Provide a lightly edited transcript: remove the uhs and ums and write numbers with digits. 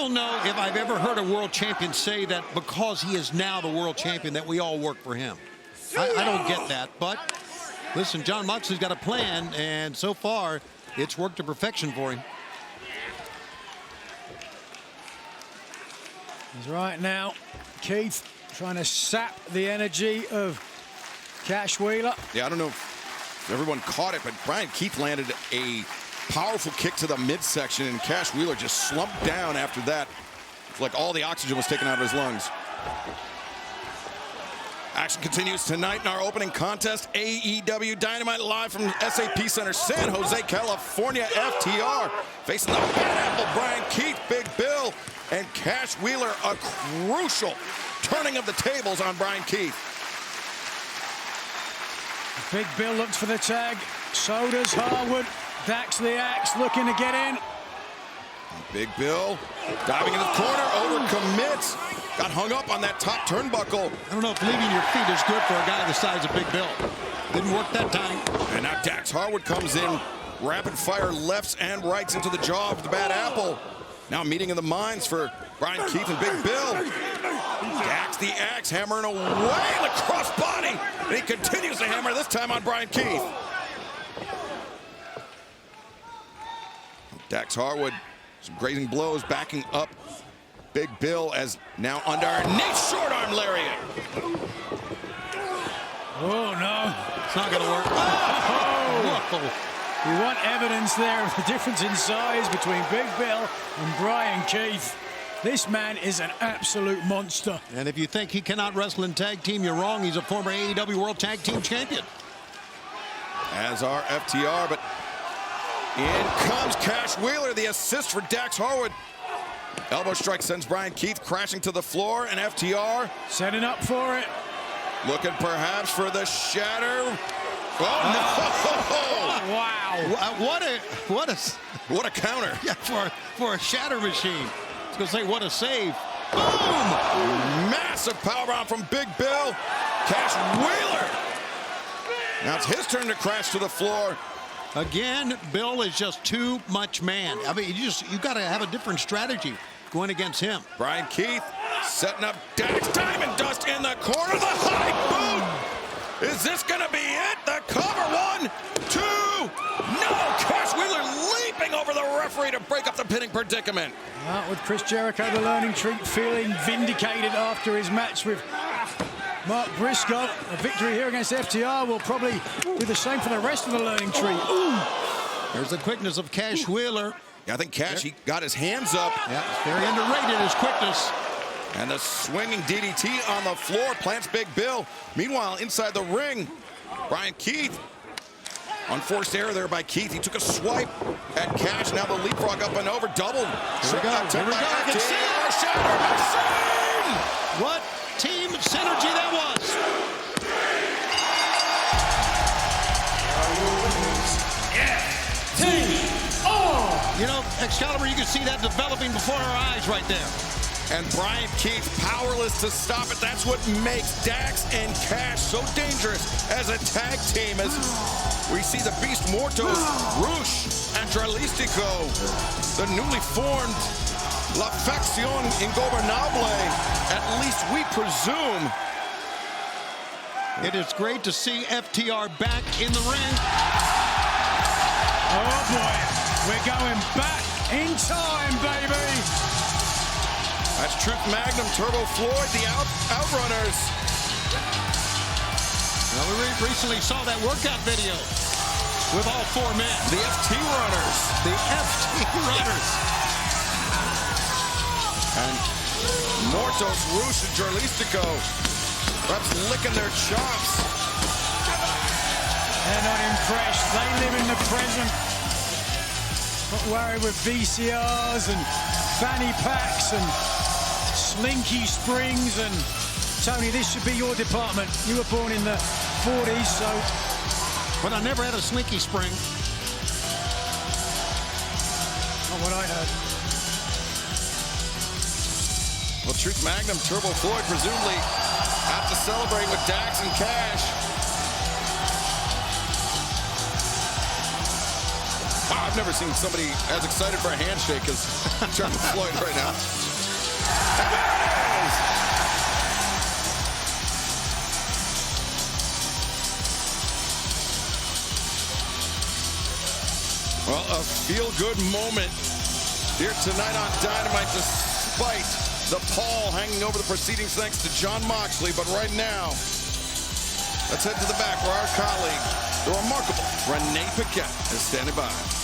don't know if I've ever heard a world champion say that because he is now the world champion that we all work for him. I don't get that, but listen, Jon Moxley's got a plan, and so far it's worked to perfection for him. He's right now, Keith, trying to sap the energy of Cash Wheeler. Yeah, I don't know if everyone caught it, but Bryan Keith landed a powerful kick to the midsection, and Cash Wheeler just slumped down after that. It's like all the oxygen was taken out of his lungs. Action continues tonight in our opening contest. AEW Dynamite live from SAP Center, San Jose, California. FTR facing the bad apple, Bryan Keith, Big Bill, and Cash Wheeler. A crucial turning of the tables on Bryan Keith. Big Bill looks for the tag. So does Harwood. Dax the Axe looking to get in. Big Bill diving in the corner, overcommits. Got hung up on that top turnbuckle. I don't know if leaving your feet is good for a guy the size of Big Bill. Didn't work that time. And now Dax Harwood comes in, rapid fire lefts and rights into the jaw of the bad apple. Now meeting of the minds for Bryan Keith and Big Bill. Dax the Axe hammering away the crossbody. And he continues to hammer, this time on Bryan Keith. Dax Harwood, some grazing blows, backing up Big Bill as now under a nice short arm lariat. Oh, no. It's not going to work. Oh. We want evidence there of the difference in size between Big Bill and Bryan Keith. This man is an absolute monster. And if you think he cannot wrestle in tag team, you're wrong. He's a former AEW World Tag Team Champion. As are FTR, but in comes Cash Wheeler, the assist for Dax Harwood. Elbow strike sends Bryan Keith crashing to the floor, and FTR setting up for it. Looking perhaps for the shatter. Oh, no! Wow. What a counter. Yeah, for a shatter machine. I was going to say, what a save. Boom! Massive powerbomb from Big Bill. Cash Wheeler. Now it's his turn to crash to the floor. Again, Bill is just too much man. I mean, you got to have a different strategy going against him. Bryan Keith setting up Dax. Diamond Dust in the corner. The high boot. Is this going to be it? The cover. 1, 2. No. Cash Wheeler leaping over the referee to break up the pinning predicament. Well, with Chris Jericho, the learning tree, feeling vindicated after his match with Mark Briscoe. A victory here against FTR will probably do the same for the rest of the learning tree. Ooh. There's the quickness of Cash Wheeler. Yeah, I think Cash, he got his hands up. Yeah, very underrated, his quickness. And the swinging DDT on the floor plants Big Bill. Meanwhile, inside the ring, Bryan Keith. Unforced error there by Keith. He took a swipe at Cash. Now the leapfrog up and over. Double. Here we go. I can see it. Shatter machine! What team synergy that was. FTR. You know, Excalibur, you can see that developing before our eyes right there. And Bryan Keith powerless to stop it. That's what makes Dax and Cash so dangerous as a tag team, as we see the Beast Mortos, Rush, and Dralistico, the newly formed La Facción Ingobernable, at least we presume. It is great to see FTR back in the ring. Oh boy, we're going back in time, baby. That's Truth Magnum, Turbo Floyd, the Outrunners. Well, we recently saw that workout video with all 4 men. The FT Runners. The FT Runners. And Mortos, Rush, and Dralistico perhaps licking their chops. They're not impressed. They live in the present. Not worried with VCRs and fanny packs and slinky springs. And Tony, this should be your department. You were born in the 40s, so. But I never had a slinky spring. Not what I heard. Well, Truth Magnum, Turbo Floyd presumably have to celebrate with Dax and Cash. Wow, I've never seen somebody as excited for a handshake as Turbo Floyd right now. Well, a feel-good moment here tonight on Dynamite, despite the pall hanging over the proceedings thanks to Jon Moxley. But right now, let's head to the back where our colleague, the remarkable Renee Paquette, is standing by.